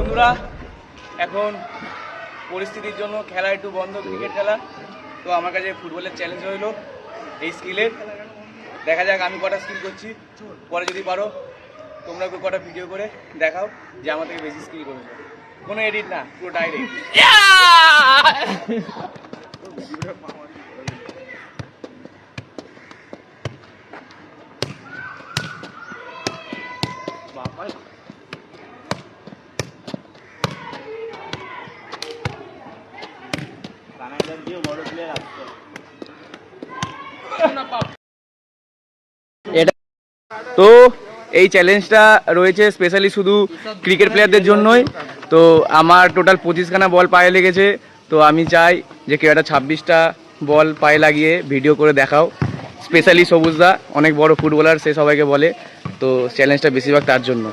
বন্ধুরা এখন পরিস্থিতির জন্য খেলা একটু বন্ধ, ক্রিকেট খেলা। তো আমার কাছে ফুটবলের চ্যালেঞ্জ হইলো এই স্কিলের। দেখা যাক আমি কটা স্কিল করছি, পরে যদি পারো তোমরা কটা ভিডিও করে দেখাও যে আমার থেকে বেশি স্কিল করেছো। কোনো এডিট না, পুরো ডাইরেক্ট। তো এই চ্যালেঞ্জটা রয়েছে স্পেশালি শুধু ক্রিকেট প্লেয়ারদের জন্যই। তো আমার টোটাল 25খানা বল পায়ে লেগেছে। তো আমি চাই যে কেউ একটা 26টা বল পায়ে লাগিয়ে ভিডিও করে দেখাও। স্পেশালি সবুজদা অনেক বড় ফুটবলার, সে সবাইকে বলে। তো চ্যালেঞ্জটা বেশিরভাগ তার জন্য।